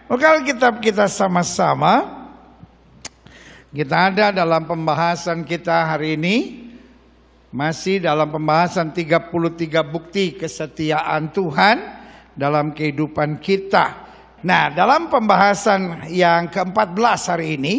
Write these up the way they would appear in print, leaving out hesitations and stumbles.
Kalau kitab kita sama-sama, kita ada dalam pembahasan kita hari ini, masih dalam pembahasan 33 bukti kesetiaan Tuhan dalam kehidupan kita. Nah, dalam pembahasan yang ke-14 hari ini,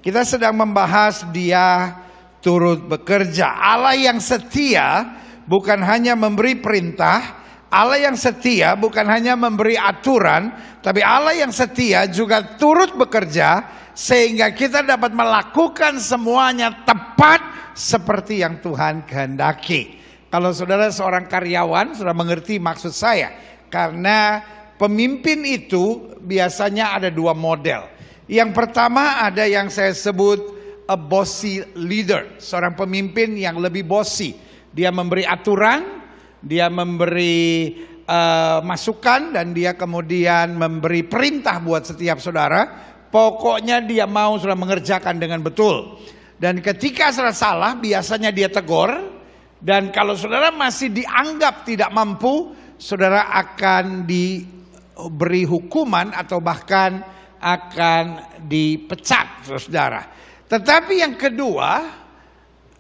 kita sedang membahas Dia turut bekerja. Allah yang setia bukan hanya memberi perintah, Allah yang setia bukan hanya memberi aturan, tapi Allah yang setia juga turut bekerja sehingga kita dapat melakukan semuanya tepat seperti yang Tuhan kehendaki. Kalau saudara seorang karyawan, sudah mengerti maksud saya. Karena pemimpin itu biasanya ada dua model. Yang pertama ada yang saya sebut a bossy leader, seorang pemimpin yang lebih bossy. Dia memberi aturan, dia memberi masukan, dan dia kemudian memberi perintah buat setiap saudara. Pokoknya dia mau sudah mengerjakan dengan betul. Dan ketika saudara salah, biasanya dia tegur. Dan kalau saudara masih dianggap tidak mampu, saudara akan diberi hukuman atau bahkan akan dipecat, saudara. Tetapi yang kedua,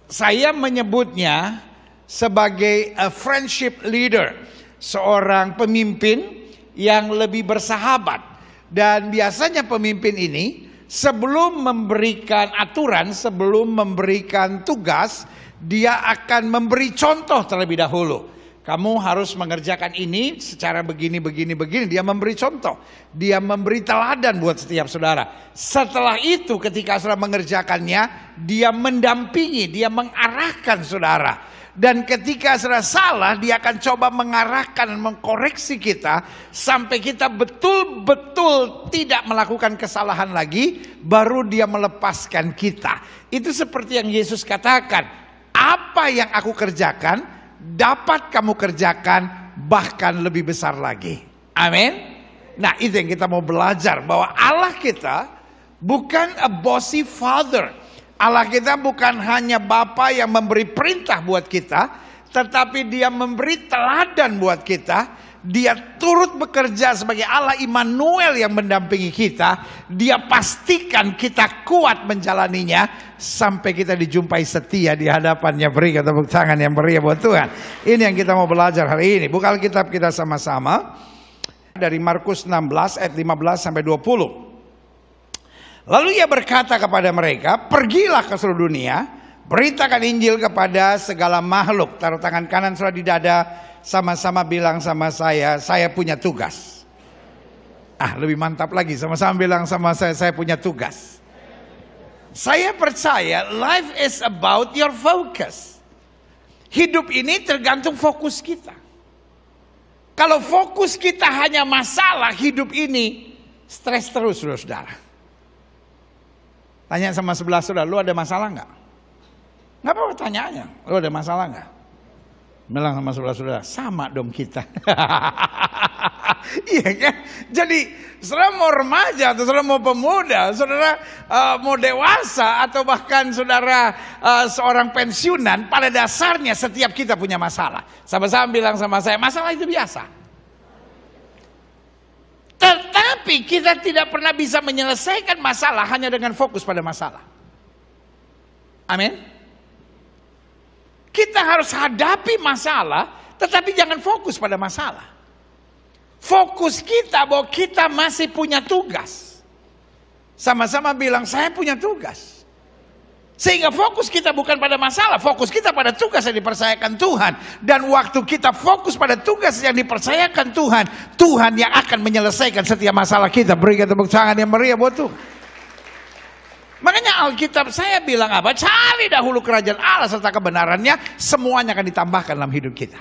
saya menyebutnya sebagai a friendship leader, seorang pemimpin yang lebih bersahabat. Dan biasanya pemimpin ini sebelum memberikan aturan, sebelum memberikan tugas, dia akan memberi contoh terlebih dahulu. Kamu harus mengerjakan ini secara begini. Dia memberi contoh. Dia memberi teladan buat setiap saudara. Setelah itu ketika saudara mengerjakannya, dia mendampingi, dia mengarahkan saudara. Dan ketika saudara salah, dia akan coba mengarahkan, mengkoreksi kita sampai kita betul-betul tidak melakukan kesalahan lagi, baru dia melepaskan kita. Itu seperti yang Yesus katakan, apa yang aku kerjakan, dapat kamu kerjakan bahkan lebih besar lagi. Amin. Nah, itu yang kita mau belajar, bahwa Allah kita bukan a bossy father. Allah kita bukan hanya Bapa yang memberi perintah buat kita, tetapi Dia memberi teladan buat kita. Dia turut bekerja sebagai Allah Immanuel yang mendampingi kita. Dia pastikan kita kuat menjalaninya sampai kita dijumpai setia di hadapannya. Beri tepuk tangan yang meriah buat Tuhan. Ini yang kita mau belajar hari ini. Buka Alkitab kita sama-sama dari Markus 16 ayat 15 sampai 20. Lalu ia berkata kepada mereka, pergilah ke seluruh dunia, beritakan Injil kepada segala makhluk. Taruh tangan kanan saudara di dada, sama-sama bilang sama saya punya tugas. Lebih mantap lagi, sama-sama bilang sama saya punya tugas. Saya percaya life is about your focus. Hidup ini tergantung fokus kita. Kalau fokus kita hanya masalah, hidup ini stres terus, saudara. Tanya sama sebelah saudara, lu ada masalah nggak? Nggak apa-apa, tanya aja, lu ada masalah nggak? Bilang sama sebelah saudara, sama dong kita. Iya kan? Jadi saudara mau remaja atau saudara mau pemuda, saudara mau dewasa atau bahkan saudara seorang pensiunan, pada dasarnya setiap kita punya masalah. Sama-sama bilang sama saya, masalah itu biasa. Tetapi kita tidak pernah bisa menyelesaikan masalah hanya dengan fokus pada masalah. Amin. Kita harus hadapi masalah, tetapi jangan fokus pada masalah. Fokus kita bahwa kita masih punya tugas. Sama-sama bilang, saya punya tugas. Sehingga fokus kita bukan pada masalah, fokus kita pada tugas yang dipercayakan Tuhan. Dan waktu kita fokus pada tugas yang dipercayakan Tuhan, Tuhan yang akan menyelesaikan setiap masalah kita. Berikan tepuk tangan yang meriah buat Tuhan. Makanya Alkitab saya bilang apa? Cari dahulu kerajaan Allah serta kebenarannya, semuanya akan ditambahkan dalam hidup kita.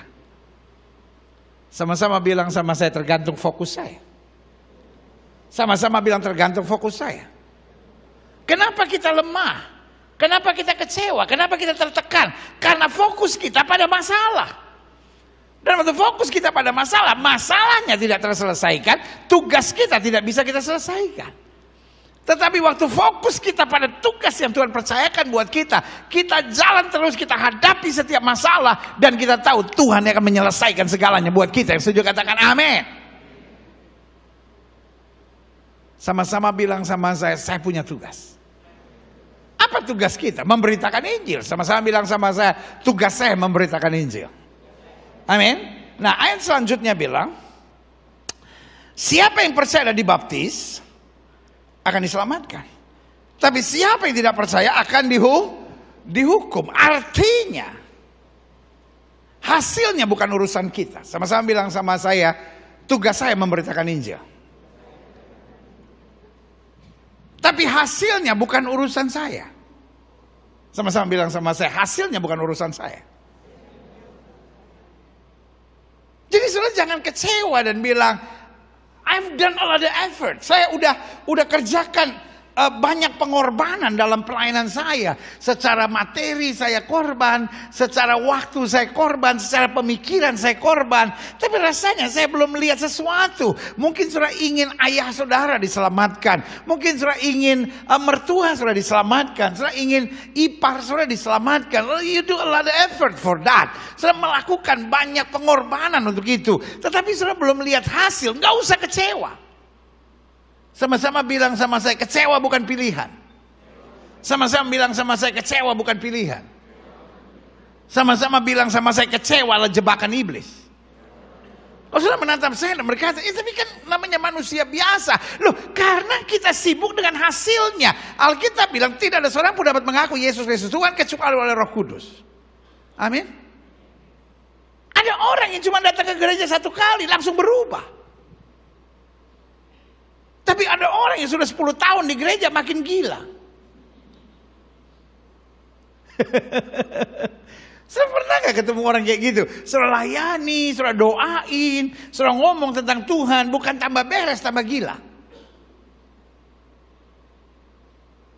Sama-sama bilang sama saya, tergantung fokus saya. Sama-sama bilang tergantung fokus saya. Kenapa kita lemah? Kenapa kita kecewa? Kenapa kita tertekan? Karena fokus kita pada masalah. Dan waktu fokus kita pada masalah, masalahnya tidak terselesaikan, tugas kita tidak bisa kita selesaikan. Tetapi waktu fokus kita pada tugas yang Tuhan percayakan buat kita, kita jalan terus, kita hadapi setiap masalah, dan kita tahu Tuhan yang akan menyelesaikan segalanya buat kita. Yang setuju katakan amin. Sama-sama bilang sama saya punya tugas. Apa tugas kita? Memberitakan Injil. Sama-sama bilang sama saya, tugas saya memberitakan Injil. Amin. Nah, ayat selanjutnya bilang, siapa yang percaya dan dibaptis akan diselamatkan. Tapi siapa yang tidak percaya akan dihukum. Artinya, hasilnya bukan urusan kita. Sama-sama bilang sama saya, tugas saya memberitakan Injil. Tapi hasilnya bukan urusan saya. Sama-sama bilang sama saya, hasilnya bukan urusan saya. Jadi saudara jangan kecewa dan bilang, I've done all the effort. Saya udah kerjakan banyak pengorbanan dalam pelayanan saya. Secara materi saya korban, secara waktu saya korban, secara pemikiran saya korban. Tapi rasanya saya belum melihat sesuatu. Mungkin saudara ingin ayah saudara diselamatkan. Mungkin saudara ingin mertua saudara diselamatkan. Saudara ingin ipar saudara diselamatkan. You do a lot of effort for that. Saudara melakukan banyak pengorbanan untuk itu. Tetapi saudara belum melihat hasil. Nggak usah kecewa. Sama-sama bilang sama saya, kecewa bukan pilihan. Sama-sama bilang sama saya, kecewa bukan pilihan. Sama-sama bilang sama saya, kecewa adalah jebakan iblis. Kalau sudah menatap saya dan berkata, tapi kan namanya manusia biasa. Loh, karena kita sibuk dengan hasilnya. Alkitab bilang tidak ada seorang pun dapat mengaku Yesus Kristus Tuhan kecuali oleh Roh Kudus. Amin. Ada orang yang cuma datang ke gereja satu kali langsung berubah. Tapi ada orang yang sudah 10 tahun di gereja makin gila. Saya pernah gak ketemu orang kayak gitu? Sudah layani, sudah doain, sudah ngomong tentang Tuhan, bukan tambah beres, tambah gila.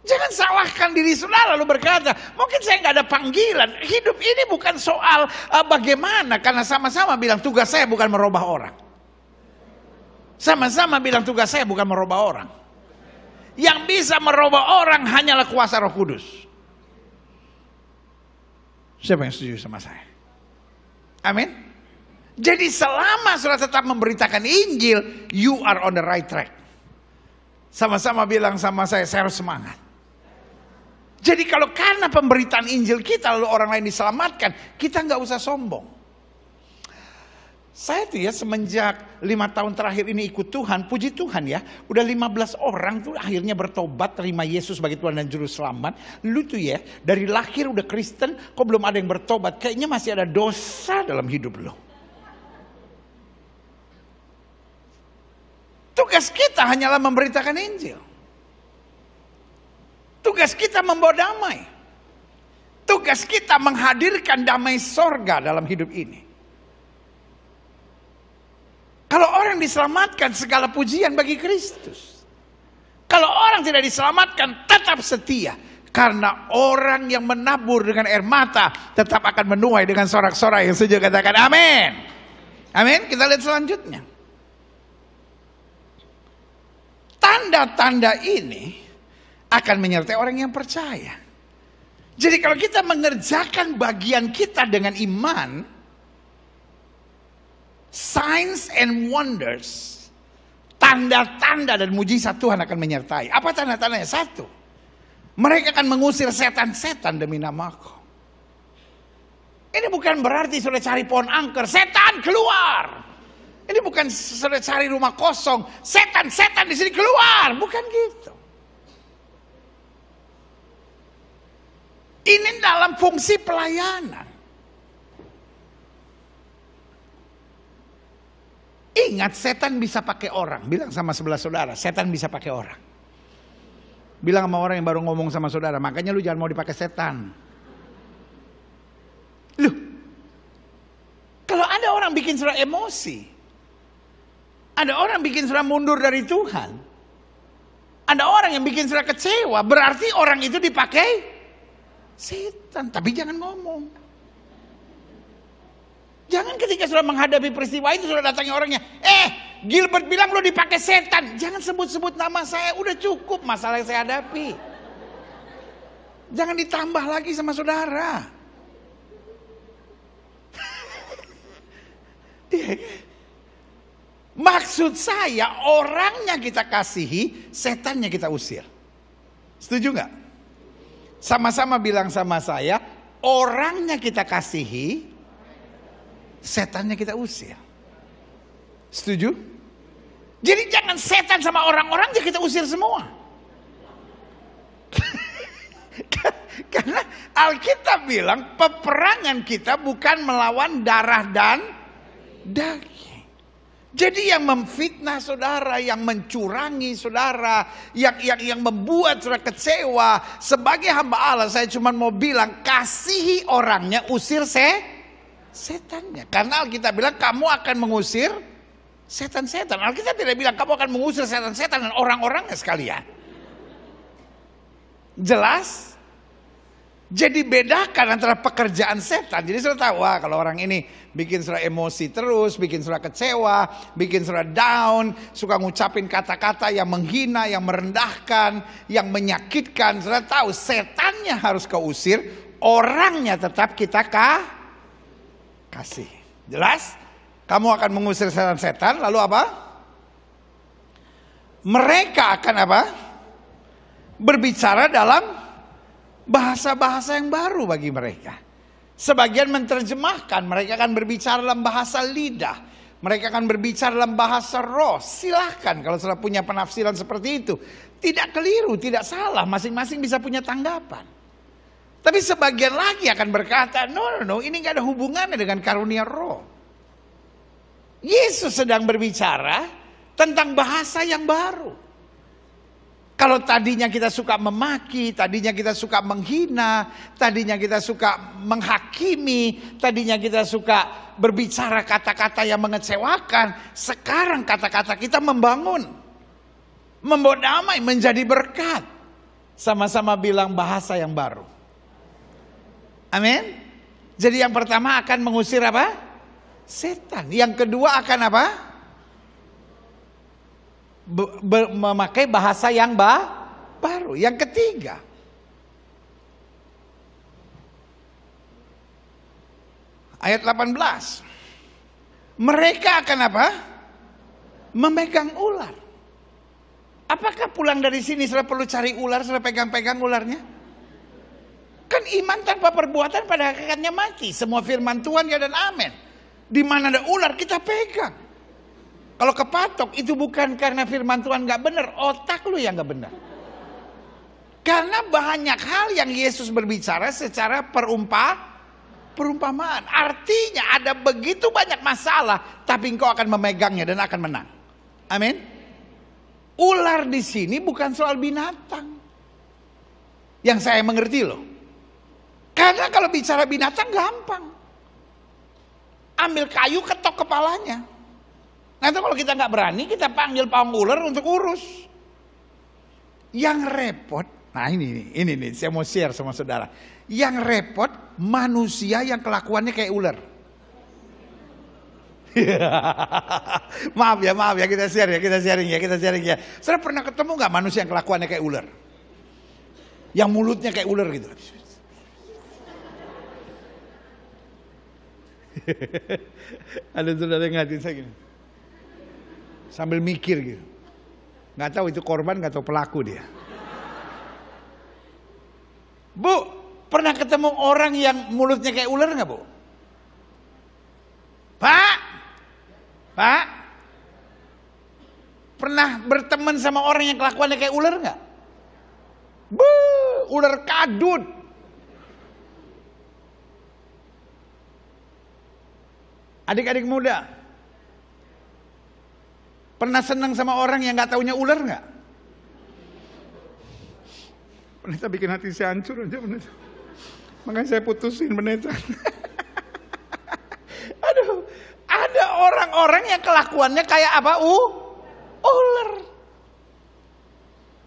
Jangan salahkan diri saudara lalu berkata, mungkin saya gak ada panggilan. Hidup ini bukan soal bagaimana, karena sama-sama bilang tugas saya bukan merubah orang. Sama-sama bilang tugas saya bukan merubah orang. Yang bisa merubah orang hanyalah kuasa Roh Kudus. Siapa yang setuju sama saya? Amin. Jadi selama saudara tetap memberitakan Injil, you are on the right track. Sama-sama bilang sama saya harus semangat. Jadi kalau karena pemberitaan Injil kita lalu orang lain diselamatkan, kita nggak usah sombong. Saya tuh ya semenjak 5 tahun terakhir ini ikut Tuhan, puji Tuhan ya, udah 15 orang tuh akhirnya bertobat, terima Yesus sebagai Tuhan dan Juru Selamat. Lu tuh ya, dari lahir udah Kristen, kok belum ada yang bertobat, kayaknya masih ada dosa dalam hidup lo. Tugas kita hanyalah memberitakan Injil. Tugas kita membawa damai. Tugas kita menghadirkan damai sorga dalam hidup ini. Kalau orang diselamatkan, segala pujian bagi Kristus. Kalau orang tidak diselamatkan, tetap setia. Karena orang yang menabur dengan air mata, tetap akan menuai dengan sorak-sorai yang setuju katakan amin. Amin, kita lihat selanjutnya. Tanda-tanda ini akan menyertai orang yang percaya. Jadi kalau kita mengerjakan bagian kita dengan iman, signs and wonders, tanda-tanda dan mujizat Tuhan akan menyertai. Apa tanda-tandanya? 1, mereka akan mengusir setan-setan demi namaku. Ini bukan berarti sudah cari pohon angker, setan keluar. Ini bukan sudah cari rumah kosong, setan-setan di sini keluar. Bukan gitu. Ini dalam fungsi pelayanan. Ingat, setan bisa pakai orang. Bilang sama sebelah saudara, setan bisa pakai orang. Bilang sama orang yang baru ngomong sama saudara, makanya lu jangan mau dipakai setan. Loh, kalau ada orang bikin saudara emosi, ada orang bikin saudara mundur dari Tuhan, ada orang yang bikin saudara kecewa, berarti orang itu dipakai setan. Tapi jangan ngomong. Jangan ketika sudah menghadapi peristiwa itu sudah datangi orangnya, Gilbert bilang lo dipakai setan. Jangan sebut-sebut nama saya, udah cukup masalah yang saya hadapi. Jangan ditambah lagi sama saudara. Maksud saya orangnya kita kasihi, setannya kita usir. Setuju nggak? Sama-sama bilang sama saya, orangnya kita kasihi, setannya kita usir. Setuju? Jadi jangan setan sama orang-orang aja kita usir semua. Karena Alkitab bilang peperangan kita bukan melawan darah dan daging. Jadi yang memfitnah saudara, yang mencurangi saudara, yang membuat saudara kecewa, sebagai hamba Allah saya cuma mau bilang kasihi orangnya, usir setannya. Karena Alkitab bilang kamu akan mengusir setan-setan. Alkitab tidak bilang kamu akan mengusir setan-setan dan orang-orangnya sekalian. Jelas? Jadi bedakan antara pekerjaan setan. Jadi saudara tahu, wah kalau orang ini bikin saudara emosi terus, bikin saudara kecewa, bikin saudara down, suka ngucapin kata-kata yang menghina, yang merendahkan, yang menyakitkan. Saudara tahu setannya harus kau usir, orangnya tetap kita kasih. Jelas? Kamu akan mengusir setan-setan, lalu apa? Mereka akan apa? Berbicara dalam bahasa-bahasa yang baru bagi mereka. Sebagian menerjemahkan, mereka akan berbicara dalam bahasa lidah. Mereka akan berbicara dalam bahasa roh. Silahkan kalau sudah punya penafsiran seperti itu. Tidak keliru, tidak salah. Masing-masing bisa punya tanggapan. Tapi sebagian lagi akan berkata, no, ini gak ada hubungannya dengan karunia roh. Yesus sedang berbicara tentang bahasa yang baru. Kalau tadinya kita suka memaki, tadinya kita suka menghina, tadinya kita suka menghakimi, tadinya kita suka berbicara kata-kata yang mengecewakan, sekarang kata-kata kita membangun, membawa damai, menjadi berkat. Sama-sama bilang bahasa yang baru. Amin. Jadi yang pertama akan mengusir apa? Setan. Yang kedua akan apa? Memakai bahasa yang baru. Yang ketiga, ayat 18, mereka akan apa? Memegang ular. Apakah pulang dari sini sudah perlu cari ular, sudah pegang-pegang ularnya? Kan iman tanpa perbuatan pada hakikatnya mati. Semua firman Tuhan ya dan amin. Di mana ada ular kita pegang. Kalau kepatok itu bukan karena firman Tuhan gak benar, otak lu yang gak benar. Karena banyak hal yang Yesus berbicara secara perumpamaan. Artinya ada begitu banyak masalah, tapi engkau akan memegangnya dan akan menang. Amin. Ular di sini bukan soal binatang. Yang saya mengerti loh. Karena kalau bicara binatang gampang. Ambil kayu ketok kepalanya. Nanti kalau kita nggak berani, kita panggil pawang ular untuk urus. Yang repot, nah ini nih, saya mau share sama saudara. Yang repot manusia yang kelakuannya kayak ular. maaf ya kita sharing ya. Saudara pernah ketemu nggak manusia yang kelakuannya kayak ular? Yang mulutnya kayak ular gitu. Ada saudara yang ngatain saya gini. Sambil mikir gitu. Gak tahu itu korban, gak tahu pelaku dia. Bu, pernah ketemu orang yang mulutnya kayak ular gak, Bu? Pak? Pernah berteman sama orang yang kelakuannya kayak ular gak? Bu, ular kadut. Adik-adik muda, pernah senang sama orang yang gak taunya ular gak? Pendeta bikin hati saya hancur aja, pendeta. Makanya saya putusin pendeta. Aduh, ada orang-orang yang kelakuannya kayak apa? Ular.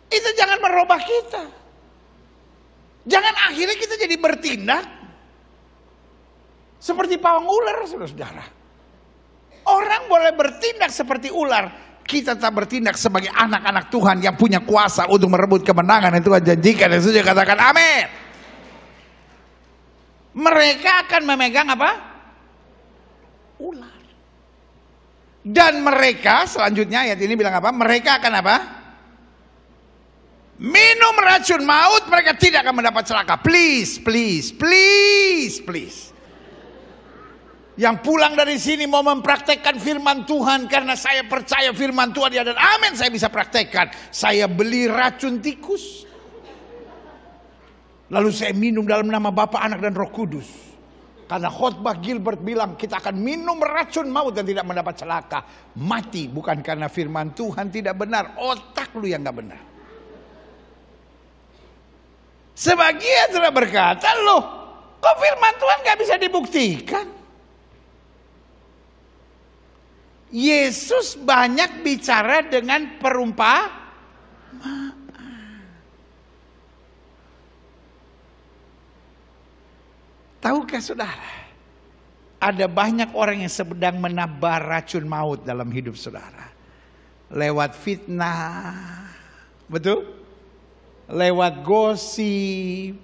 Itu jangan merubah kita. Jangan akhirnya kita jadi bertindak seperti pawang ular, saudara-saudara. Orang boleh bertindak seperti ular, kita tak bertindak sebagai anak-anak Tuhan yang punya kuasa untuk merebut kemenangan yang Tuhan janjikan. Dan saja katakan amin. Mereka akan memegang apa? Ular. Dan mereka, selanjutnya ayat ini bilang apa? Mereka akan apa? Minum racun maut, mereka tidak akan mendapat celaka. Please, please, please, please. Yang pulang dari sini mau mempraktekkan firman Tuhan karena saya percaya firman Tuhan ya, dan amin saya bisa praktekkan. Saya beli racun tikus, lalu saya minum dalam nama Bapa, Anak dan Roh Kudus. Karena khotbah Gilbert bilang kita akan minum racun maut dan tidak mendapat celaka. Mati bukan karena firman Tuhan tidak benar, otak lu yang gak benar. Sebagian sudah berkata, loh kok firman Tuhan gak bisa dibuktikan? Yesus banyak bicara dengan perumpamaan. Tahukah saudara, ada banyak orang yang sedang menebar racun maut dalam hidup saudara. Lewat fitnah, betul? Lewat gosip,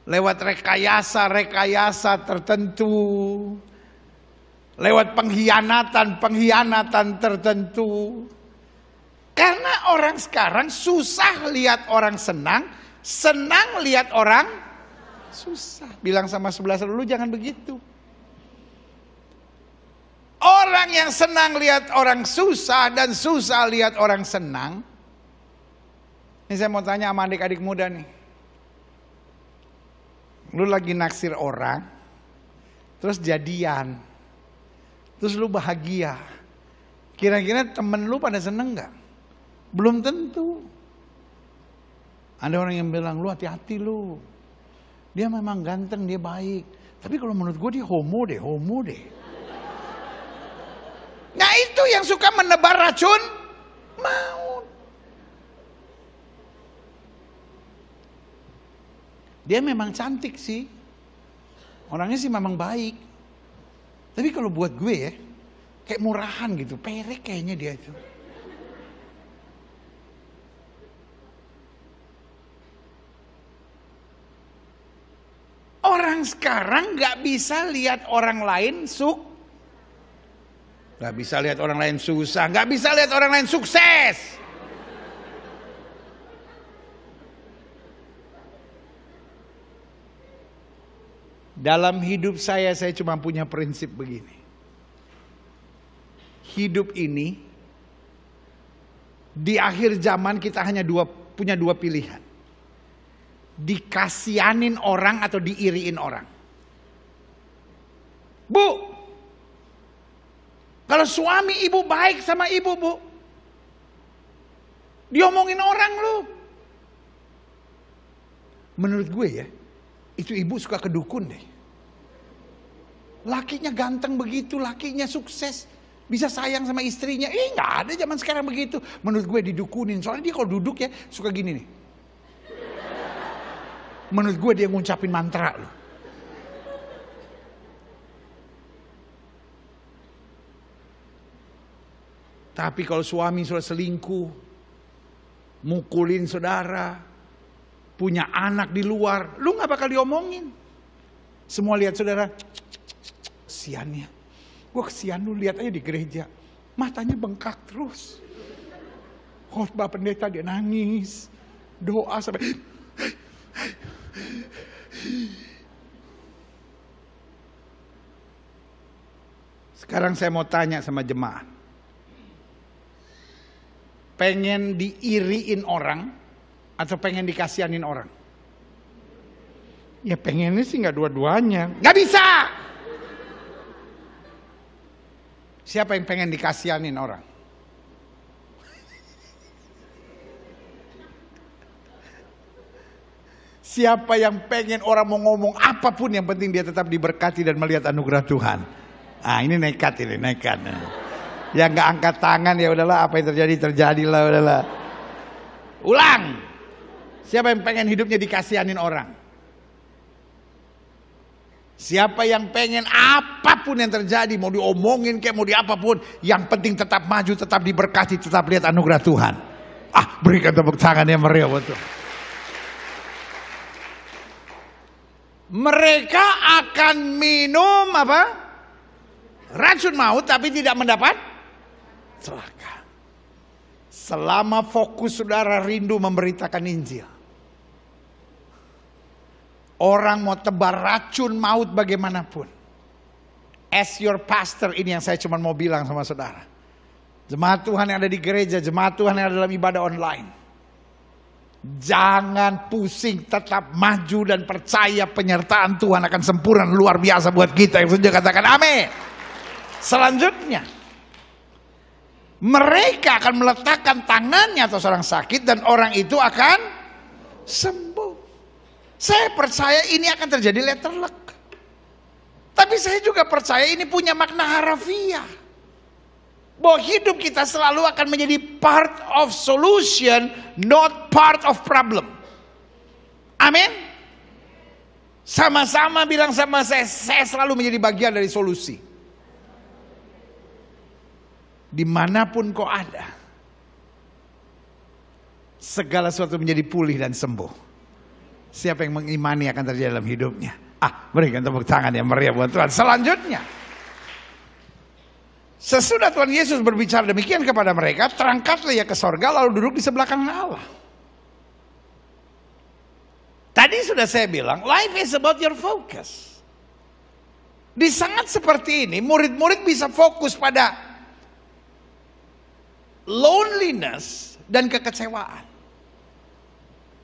lewat rekayasa tertentu, lewat pengkhianatan tertentu. Karena orang sekarang susah lihat orang senang, senang lihat orang susah. Bilang sama sebelah lu jangan begitu. Orang yang senang lihat orang susah dan susah lihat orang senang. Ini saya mau tanya sama adik-adik muda nih. Lu lagi naksir orang, terus jadian, terus lu bahagia. Kira-kira temen lu pada seneng gak? Belum tentu. Ada orang yang bilang, lu hati-hati lu. Dia memang ganteng, dia baik. Tapi kalau menurut gue dia homo deh. Nah itu yang suka menebar racun maut. Dia memang cantik sih. Orangnya sih memang baik. Tapi kalau buat gue ya, kayak murahan gitu, perek kayaknya dia itu. Orang sekarang gak bisa lihat orang lain gak bisa lihat orang lain susah, gak bisa lihat orang lain sukses. Dalam hidup saya cuma punya prinsip begini. Hidup ini, di akhir zaman kita hanya punya dua pilihan. Dikasianin orang atau diiriin orang. Bu, kalau suami ibu baik sama ibu, bu, diomongin orang lu. Menurut gue ya, itu ibu suka kedukun deh. Lakinya ganteng begitu, lakinya sukses, bisa sayang sama istrinya. Gak ada zaman sekarang begitu. Menurut gue didukunin, soalnya dia kalau duduk ya suka gini nih. Menurut gue dia ngucapin mantra loh. Tapi kalau suami sudah selingkuh, mukulin saudara, punya anak di luar, lu gak bakal diomongin. Semua lihat saudara, kesiannya. Gue kesian lu, lihat aja di gereja, matanya bengkak terus. Khotbah pendeta dia nangis, doa sampai. Sekarang saya mau tanya sama jemaat. Pengen diiriin orang atau pengen dikasihanin orang? Ya pengennya sih gak dua-duanya. Gak bisa. Siapa yang pengen dikasihanin orang? Siapa yang pengen orang mau ngomong apapun, yang penting dia tetap diberkati dan melihat anugerah Tuhan. Ah ini nekat. Yang gak angkat tangan ya udahlah, apa yang terjadilah udahlah. Ulang. Siapa yang pengen hidupnya dikasihanin orang? Siapa yang pengen apapun yang terjadi, mau diomongin kayak mau diapapun, yang penting tetap maju, tetap diberkati, tetap lihat anugerah Tuhan. Ah berikan tepuk tangan yang meriah buat Tuhan. Mereka akan minum apa? Racun maut tapi tidak mendapat celaka. Selama fokus saudara rindu memberitakan Injil, orang mau tebar racun maut bagaimanapun. As your pastor, ini yang saya cuma mau bilang sama saudara. Jemaat Tuhan yang ada di gereja, jemaat Tuhan yang ada dalam ibadah online. Jangan pusing, tetap maju dan percaya penyertaan Tuhan akan sempurna luar biasa buat kita. Yang setuju katakan amin. Selanjutnya, mereka akan meletakkan tangannya atas orang sakit dan orang itu akan sembuh. Saya percaya ini akan terjadi letterlek. Tapi saya juga percaya ini punya makna harafiah. Bahwa hidup kita selalu akan menjadi part of solution, not part of problem. Amin. Sama-sama bilang sama saya selalu menjadi bagian dari solusi. Dimanapun kau ada, segala sesuatu menjadi pulih dan sembuh. Siapa yang mengimani akan terjadi dalam hidupnya. Berikan tepuk tangan yang meriah buat Tuhan. Selanjutnya, sesudah Tuhan Yesus berbicara demikian kepada mereka, terangkatlah ia ke sorga lalu duduk di sebelah kanan Allah. Tadi sudah saya bilang, life is about your focus. Di saat seperti ini, murid-murid bisa fokus pada loneliness dan kekecewaan.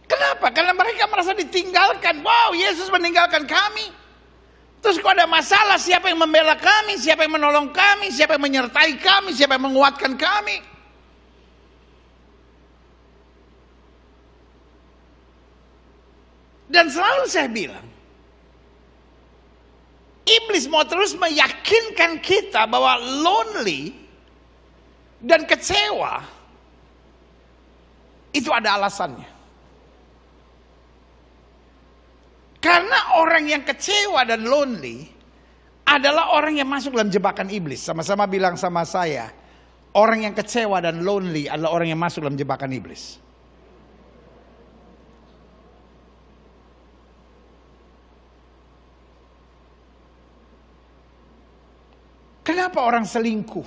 Kenapa? Karena mereka merasa ditinggalkan. Wow, Yesus meninggalkan kami. Terus kalau ada masalah, siapa yang membela kami? Siapa yang menolong kami? Siapa yang menyertai kami? Siapa yang menguatkan kami? Dan selalu saya bilang, iblis mau terus meyakinkan kita bahwa lonely dan kecewa itu ada alasannya. Karena orang yang kecewa dan lonely adalah orang yang masuk dalam jebakan iblis. Sama-sama bilang sama saya, orang yang kecewa dan lonely adalah orang yang masuk dalam jebakan iblis. Kenapa orang selingkuh?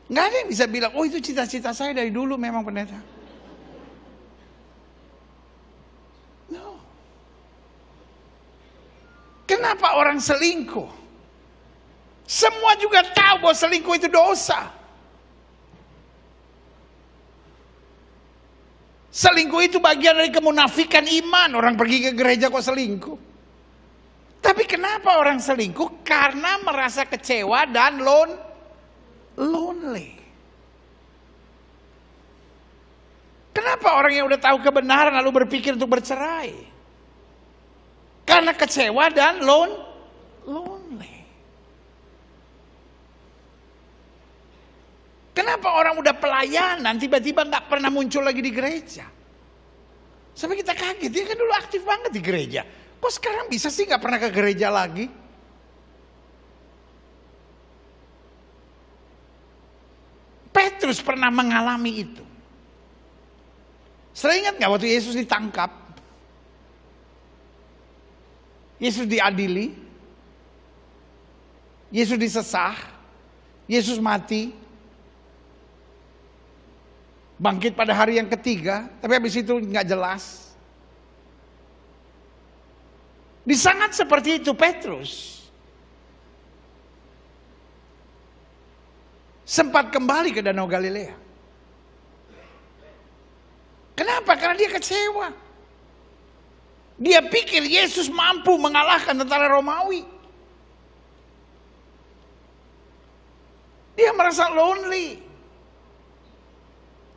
Nggak ada yang bisa bilang, oh itu cita-cita saya dari dulu memang pendeta. Kenapa orang selingkuh? Semua juga tahu bahwa selingkuh itu dosa. Selingkuh itu bagian dari kemunafikan iman. Orang pergi ke gereja kok selingkuh. Tapi kenapa orang selingkuh? Karena merasa kecewa dan lonely. Kenapa orang yang udah tahu kebenaran lalu berpikir untuk bercerai? Karena kecewa dan lonely. Kenapa orang udah pelayanan tiba-tiba gak pernah muncul lagi di gereja? Sampai kita kaget, dia kan dulu aktif banget di gereja. Kok sekarang bisa sih gak pernah ke gereja lagi? Petrus pernah mengalami itu. Saya ingat gak waktu Yesus ditangkap? Yesus diadili, Yesus disesah, Yesus mati, bangkit pada hari yang ketiga, tapi habis itu nggak jelas. Di saat seperti itu Petrus sempat kembali ke Danau Galilea. Kenapa? Karena dia kecewa. Dia pikir Yesus mampu mengalahkan tentara Romawi. Dia merasa lonely.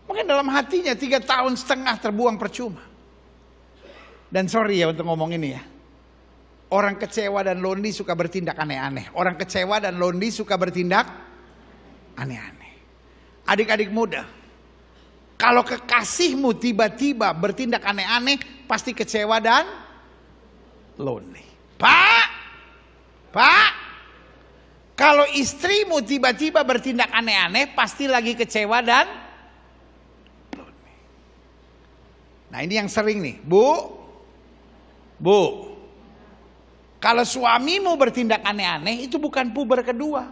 Mungkin dalam hatinya 3,5 tahun terbuang percuma. Dan sorry ya untuk ngomong ini ya. Orang kecewa dan lonely suka bertindak aneh-aneh. Orang kecewa dan lonely suka bertindak aneh-aneh. Adik-adik muda, kalau kekasihmu tiba-tiba bertindak aneh-aneh, pasti kecewa dan lonely. Pak, kalau istrimu tiba-tiba bertindak aneh-aneh, pasti lagi kecewa dan lonely. Nah ini yang sering nih, Bu, kalau suamimu bertindak aneh-aneh, itu bukan puber kedua.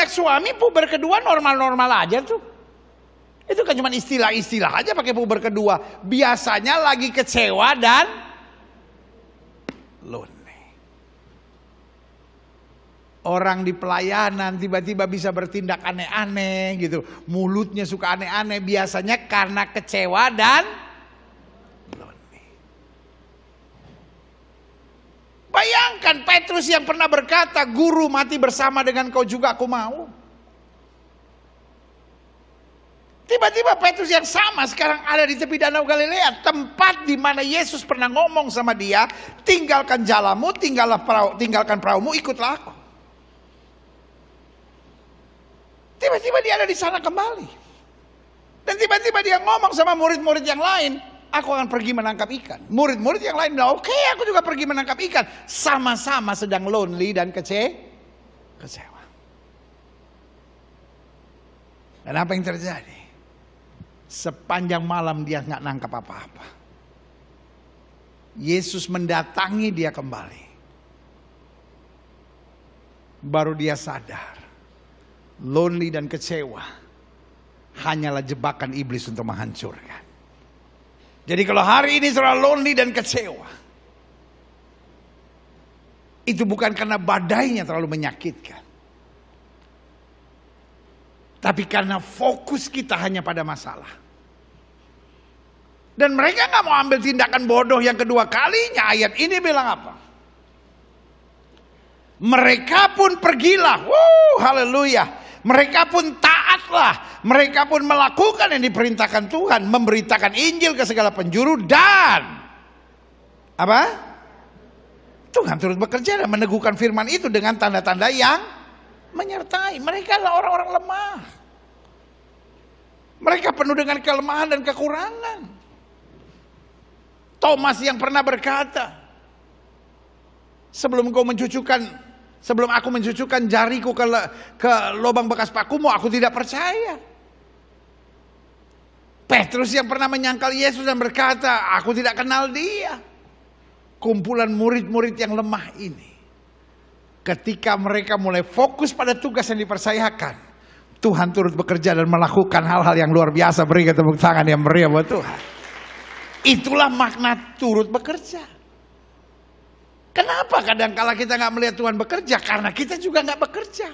banyak suami puber kedua normal-normal aja tuh. Itu kan cuma istilah-istilah aja pakai puber kedua. Biasanya lagi kecewa dan lonely. Orang di pelayanan tiba-tiba bisa bertindak aneh-aneh gitu. Mulutnya suka aneh-aneh. Biasanya karena kecewa dan lonely. Bayangkan Petrus yang pernah berkata, "Guru, mati bersama dengan kau juga aku mau." Tiba-tiba Petrus yang sama sekarang ada di tepi danau Galilea, tempat di mana Yesus pernah ngomong sama dia, "Tinggalkan jalamu, tinggalkan perahumu, ikutlah aku." Tiba-tiba dia ada di sana kembali. Dan tiba-tiba dia ngomong sama murid-murid yang lain, "Aku akan pergi menangkap ikan." Murid-murid yang lain bilang, "Oke, aku juga pergi menangkap ikan." Sama-sama sedang lonely dan kecewa. Dan apa yang terjadi? Sepanjang malam dia nggak nangkap apa-apa. Yesus mendatangi dia kembali. Baru dia sadar, lonely dan kecewa hanyalah jebakan iblis untuk menghancurkan. Jadi kalau hari ini saudara lonely dan kecewa, itu bukan karena badainya terlalu menyakitkan, tapi karena fokus kita hanya pada masalah. Dan mereka gak mau ambil tindakan bodoh yang kedua kalinya. Ayat ini bilang apa? Mereka pun pergilah. Haleluya. Mereka pun taatlah. Mereka pun melakukan yang diperintahkan Tuhan. Memberitakan Injil ke segala penjuru. Dan apa? Tuhan turut bekerja dan meneguhkan firman itu dengan tanda-tanda yang menyertai. Mereka adalah orang-orang lemah. Mereka penuh dengan kelemahan dan kekurangan. Thomas yang pernah berkata, sebelum aku mencucukkan jariku ke lubang bekas pakumu, aku tidak percaya. Petrus yang pernah menyangkal Yesus dan berkata, aku tidak kenal dia. Kumpulan murid-murid yang lemah ini, ketika mereka mulai fokus pada tugas yang dipercayakan, Tuhan turut bekerja dan melakukan hal-hal yang luar biasa. Beri tepuk tangan yang meriah buat Tuhan. Itulah makna turut bekerja. Kenapa kadang-kala kita nggak melihat Tuhan bekerja? Karena kita juga nggak bekerja.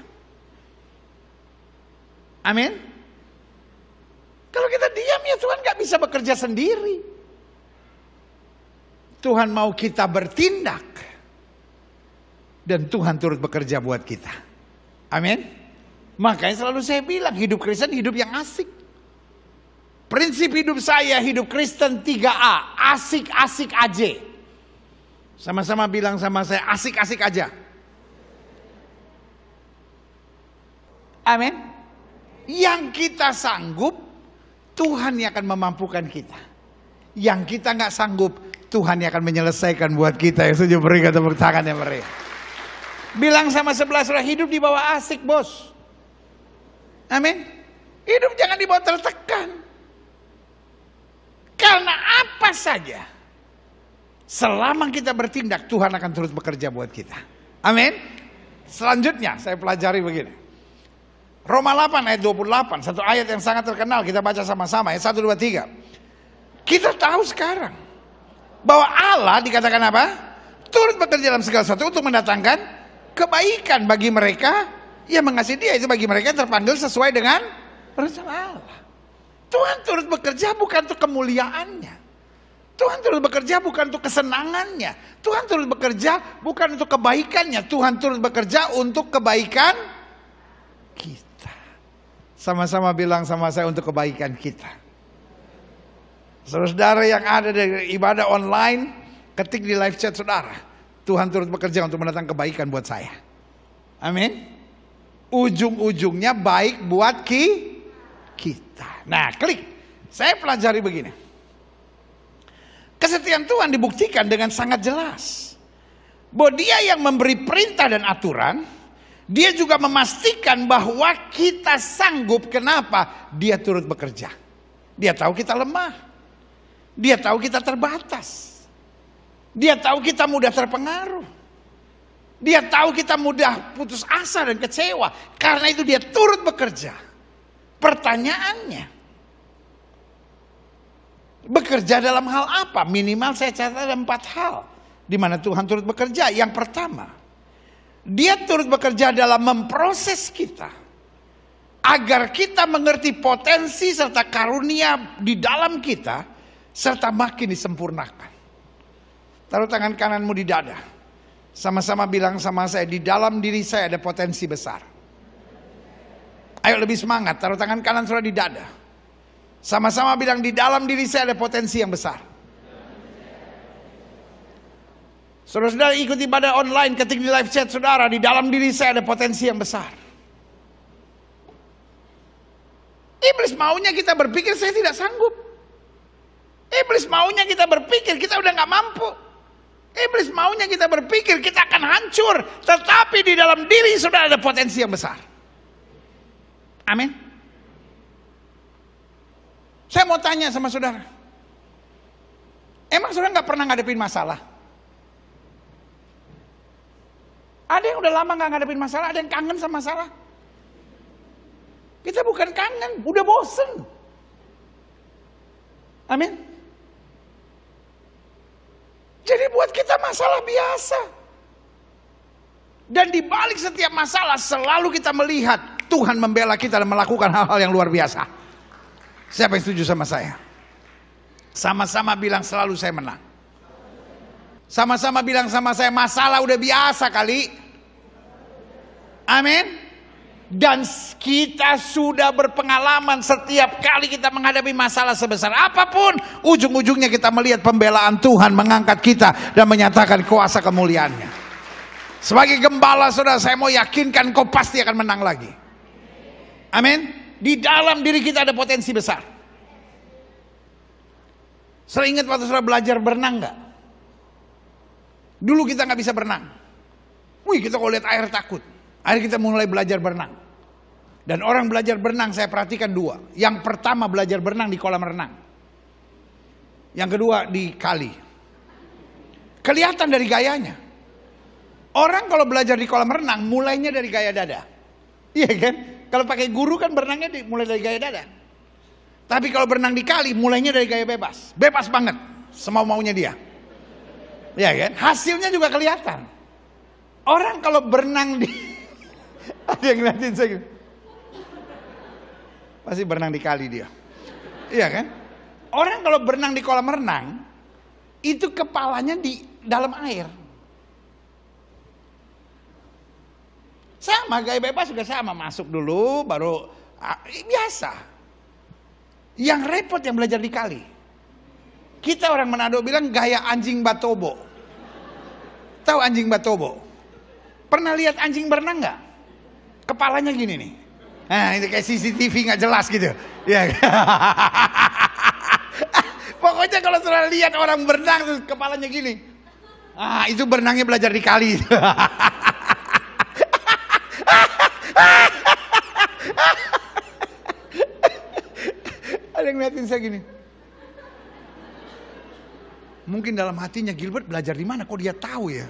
Amin. Kalau kita diam ya Tuhan nggak bisa bekerja sendiri. Tuhan mau kita bertindak. Dan Tuhan turut bekerja buat kita. Amin. Makanya selalu saya bilang hidup Kristen hidup yang asik. Prinsip hidup saya, hidup Kristen 3A, asik-asik aja. Sama-sama bilang sama saya, asik-asik aja. Amin. Yang kita sanggup, Tuhan yang akan memampukan kita. Yang kita nggak sanggup, Tuhan yang akan menyelesaikan buat kita. Yang setuju berikan tepuk tangan yang meriah. Bilang sama sebelah saudara, hidup di bawah asik bos. Amin. Hidup jangan dibawa tertekan. Karena apa saja, selama kita bertindak, Tuhan akan terus bekerja buat kita. Amin. Selanjutnya saya pelajari begini. Roma 8 ayat 28, satu ayat yang sangat terkenal, kita baca sama-sama, ayat 1, 2, 3. Kita tahu sekarang bahwa Allah dikatakan apa? Turut bekerja dalam segala sesuatu untuk mendatangkan kebaikan bagi mereka yang mengasihi Dia. Itu bagi mereka yang terpanggil sesuai dengan rencana Allah. Tuhan turut bekerja bukan untuk kemuliaannya. Tuhan turut bekerja bukan untuk kesenangannya. Tuhan turut bekerja bukan untuk kebaikannya. Tuhan turut bekerja untuk kebaikan kita. Sama-sama bilang sama saya, untuk kebaikan kita. Saudara yang ada di ibadah online, ketik di live chat saudara, Tuhan turut bekerja untuk mendatangkan kebaikan buat saya. Amin. Ujung-ujungnya baik buat kita. Nah, klik. Saya pelajari begini. Kesetiaan Tuhan dibuktikan dengan sangat jelas. Bahwa Dia yang memberi perintah dan aturan, Dia juga memastikan bahwa kita sanggup. Kenapa? Dia turut bekerja. Dia tahu kita lemah. Dia tahu kita terbatas. Dia tahu kita mudah terpengaruh. Dia tahu kita mudah putus asa dan kecewa. Karena itu dia turut bekerja. Pertanyaannya, bekerja dalam hal apa? Minimal saya catat ada 4 hal di mana Tuhan turut bekerja. Yang pertama, dia turut bekerja dalam memproses kita agar kita mengerti potensi serta karunia di dalam kita serta makin disempurnakan. Taruh tangan kananmu di dada. Sama-sama bilang sama saya, di dalam diri saya ada potensi besar. Ayo lebih semangat, taruh tangan kanan saudara di dada. Sama-sama bilang, di dalam diri saya ada potensi yang besar. Saudara-saudara ikuti ibadah online, ketik di live chat saudara, di dalam diri saya ada potensi yang besar. Iblis maunya kita berpikir saya tidak sanggup. Iblis maunya kita berpikir kita udah gak mampu. Iblis maunya kita berpikir kita akan hancur. Tetapi di dalam diri saudara ada potensi yang besar. Amin. Saya mau tanya sama saudara. Emang saudara gak pernah ngadepin masalah? Ada yang udah lama gak ngadepin masalah, ada yang kangen sama masalah. Kita bukan kangen, udah bosen. Amin. Jadi buat kita masalah biasa. Dan di balik setiap masalah selalu kita melihat Tuhan membela kita dan melakukan hal-hal yang luar biasa. Siapa yang setuju sama saya? Sama-sama bilang selalu saya menang. Sama-sama bilang sama saya, masalah udah biasa kali. Amin. Dan kita sudah berpengalaman setiap kali kita menghadapi masalah sebesar apapun, ujung-ujungnya kita melihat pembelaan Tuhan mengangkat kita dan menyatakan kuasa kemuliaannya. Sebagai gembala saudara, saya mau yakinkan kau pasti akan menang lagi. Amin. Di dalam diri kita ada potensi besar. Saudara ingat waktu saudara belajar berenang gak? Dulu kita gak bisa berenang. Wih, kita kalau lihat air takut. Akhirnya kita mulai belajar berenang. Dan orang belajar berenang saya perhatikan 2. Yang pertama belajar berenang di kolam renang. Yang kedua di kali. Kelihatan dari gayanya. Orang kalau belajar di kolam renang mulainya dari gaya dada. Iya kan? Kalau pakai guru kan berenangnya mulai dari gaya dada. Tapi kalau berenang di kali mulainya dari gaya bebas. Bebas banget. Semau-maunya dia. Iya kan? Hasilnya juga kelihatan. Orang kalau berenang di ada yang ngeliatin saya gitu. Pasti berenang di kali dia. Iya kan? Orang kalau berenang di kolam renang itu kepalanya di dalam air. Sama, gaya bebas juga sama. Masuk dulu baru biasa. Yang repot yang belajar di kali. Kita orang Manado bilang gaya anjing batobo. Tahu anjing batobo? Pernah lihat anjing berenang nggak? Kepalanya gini nih. Nah, itu kayak CCTV nggak jelas gitu. Ya. Pokoknya kalau sudah lihat orang berenang terus kepalanya gini. Ah, itu berenangnya belajar di kali. Ada yang ngeliatin saya gini. Mungkin dalam hatinya, Gilbert belajar di mana? Kok dia tahu ya?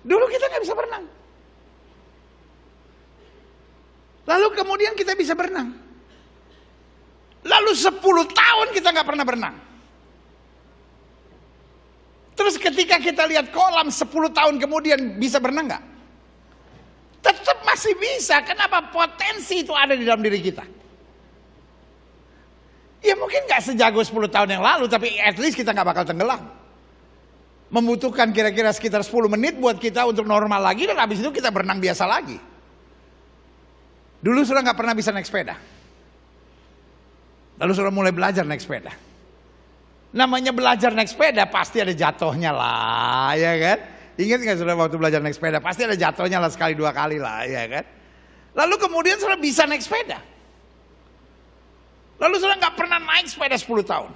Dulu kita nggak bisa berenang. Lalu kemudian kita bisa berenang. Lalu 10 tahun kita nggak pernah berenang. Terus ketika kita lihat kolam 10 tahun kemudian bisa berenang nggak? Tetap masih bisa. Kenapa? Potensi itu ada di dalam diri kita. Ya mungkin nggak sejago 10 tahun yang lalu, tapi at least kita nggak bakal tenggelam. Membutuhkan kira-kira sekitar 10 menit buat kita untuk normal lagi, dan habis itu kita berenang biasa lagi. Dulu sudah nggak pernah bisa naik sepeda. Lalu sudah mulai belajar naik sepeda. Namanya belajar naik sepeda pasti ada jatuhnya lah, ya kan? Ingat nggak sudah waktu belajar naik sepeda? Pasti ada jatuhnya lah, sekali 2 kali lah, ya kan? Lalu kemudian sudah bisa naik sepeda. Lalu sudah nggak pernah naik sepeda 10 tahun.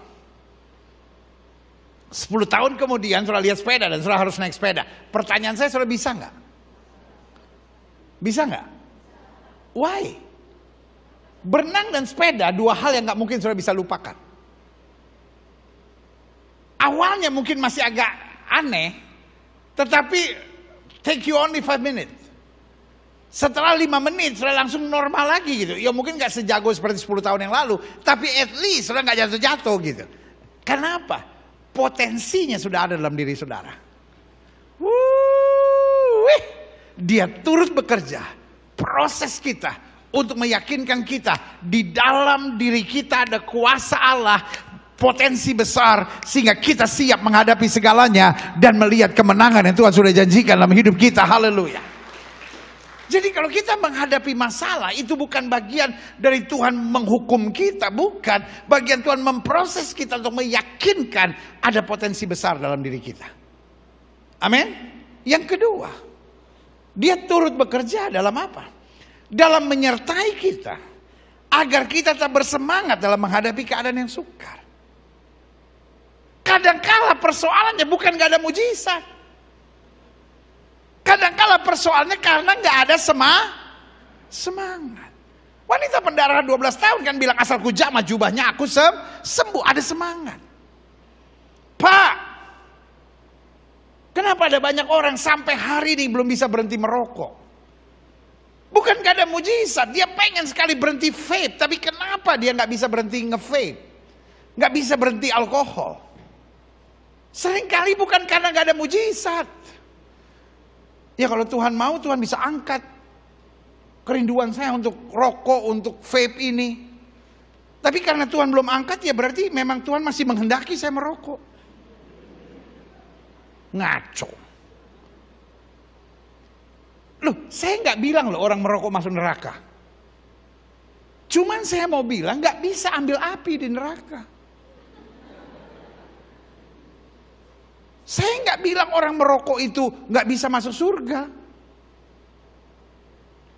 10 tahun kemudian sudah lihat sepeda dan sudah harus naik sepeda. Pertanyaan saya, sudah bisa nggak? Bisa nggak? Why? Berenang dan sepeda 2 hal yang nggak mungkin sudah bisa lupakan. awalnya mungkin masih agak aneh, tetapi take you only 5 minutes. Setelah 5 menit sudah langsung normal lagi gitu. Ya mungkin gak sejago seperti 10 tahun yang lalu, tapi at least sudah gak jatuh-jatuh gitu. Kenapa? Potensinya sudah ada dalam diri saudara. Dia turut bekerja. Proses kita untuk meyakinkan kita di dalam diri kita ada kuasa Allah, potensi besar sehingga kita siap menghadapi segalanya dan melihat kemenangan yang Tuhan sudah janjikan dalam hidup kita. Haleluya. Jadi kalau kita menghadapi masalah itu bukan bagian dari Tuhan menghukum kita, bukan. Bagian Tuhan memproses kita untuk meyakinkan ada potensi besar dalam diri kita. Amin. Yang kedua, dia turut bekerja dalam apa? Dalam menyertai kita agar kita tetap bersemangat dalam menghadapi keadaan yang sukar. Kadangkala persoalannya bukan gak ada mujizat. Kadangkala persoalannya karena gak ada semangat. Wanita pendarahan 12 tahun kan bilang, asal ku jamah jubahnya aku sembuh. Ada semangat. Pak, kenapa ada banyak orang sampai hari ini belum bisa berhenti merokok? Bukan gak ada mujizat, dia pengen sekali berhenti vape, tapi kenapa dia gak bisa berhenti nge-vape? Gak bisa berhenti alkohol? Seringkali bukan karena gak ada mujizat. Ya kalau Tuhan mau, Tuhan bisa angkat kerinduan saya untuk rokok, untuk vape ini. Tapi karena Tuhan belum angkat, ya berarti memang Tuhan masih menghendaki saya merokok. Ngaco. Loh, saya nggak bilang loh orang merokok masuk neraka. Cuman saya mau bilang nggak bisa ambil api di neraka. Saya nggak bilang orang merokok itu nggak bisa masuk surga.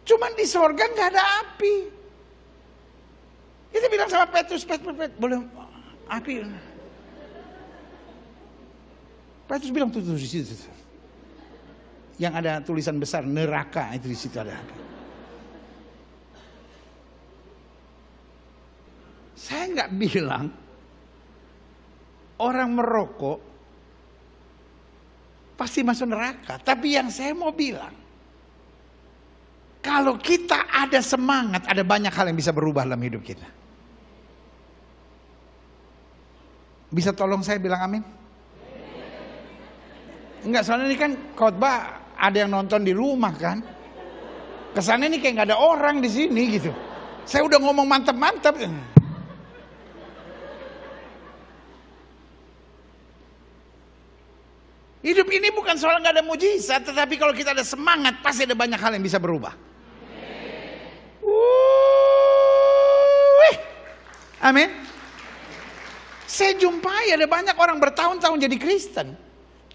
Cuman di surga nggak ada api. Kita bilang sama Petrus, boleh api. Petrus bilang tuh di situ. Yang ada tulisan besar neraka itu di situ ada api. Saya nggak bilang orang merokok pasti masuk neraka. Tapi yang saya mau bilang, kalau kita ada semangat, ada banyak hal yang bisa berubah dalam hidup kita. Bisa tolong saya bilang amin? Enggak, soalnya ini kan khotbah ada yang nonton di rumah kan. Kesannya ini kayak gak ada orang di sini gitu. Saya udah ngomong mantap-mantap. Hidup ini bukan soal gak ada mujizat, tetapi kalau kita ada semangat, pasti ada banyak hal yang bisa berubah. Amin. Saya jumpai ada banyak orang bertahun-tahun jadi Kristen,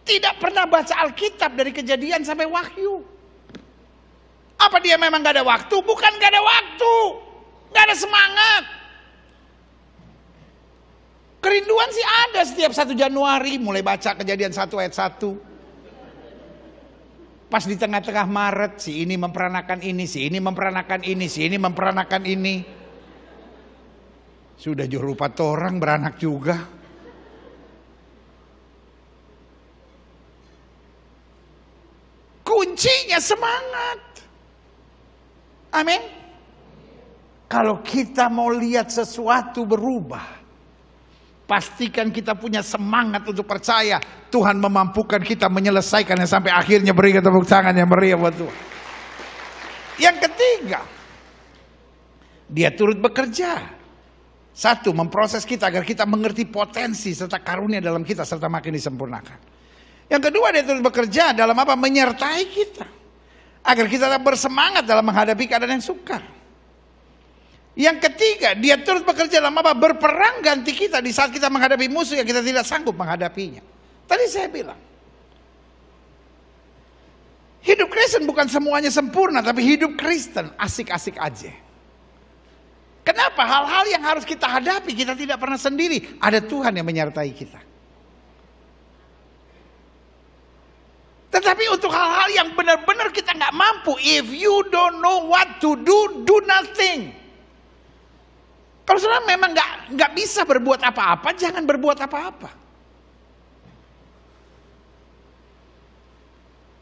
tidak pernah baca Alkitab dari Kejadian sampai Wahyu. Apa dia memang gak ada waktu? Bukan gak ada waktu, gak ada semangat. Kerinduan sih ada setiap 1 Januari mulai baca Kejadian 1 ayat 1. Pas di tengah-tengah Maret si ini memperanakan ini, si ini memperanakan ini, si ini memperanakan ini. Sudah juru 4 orang beranak juga. Kuncinya semangat. Amin. Kalau kita mau lihat sesuatu berubah, pastikan kita punya semangat untuk percaya Tuhan memampukan kita menyelesaikannya sampai akhirnya. Berikan tepuk tangan yang meriah buat Tuhan. Yang ketiga, dia turut bekerja. 1, memproses kita agar kita mengerti potensi serta karunia dalam kita serta makin disempurnakan. Yang kedua, dia turut bekerja dalam apa? Menyertai kita agar kita tetap bersemangat dalam menghadapi keadaan yang sukar. Yang ketiga, dia turut bekerja dalam apa? Berperang ganti kita di saat kita menghadapi musuh yang kita tidak sanggup menghadapinya. Tadi saya bilang, hidup Kristen bukan semuanya sempurna, tapi hidup Kristen asik-asik aja. Kenapa? Hal-hal yang harus kita hadapi kita tidak pernah sendiri. Ada Tuhan yang menyertai kita. Tetapi untuk hal-hal yang benar-benar kita nggak mampu, if you don't know what to do, do nothing. Kalau saudara memang nggak bisa berbuat apa-apa, jangan berbuat apa-apa.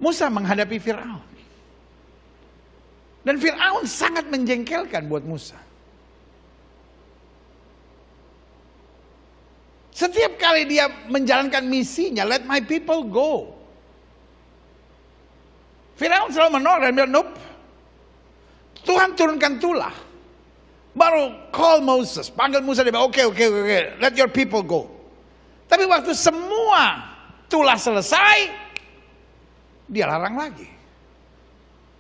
Musa menghadapi Firaun. Dan Firaun sangat menjengkelkan buat Musa. Setiap kali dia menjalankan misinya, let my people go, Firaun selalu menolak dan bilang, nope. Tuhan turunkan tulah. Baru call Moses, panggil Musa, dia bilang, oke, let your people go. Tapi waktu semua tulah selesai, dia larang lagi.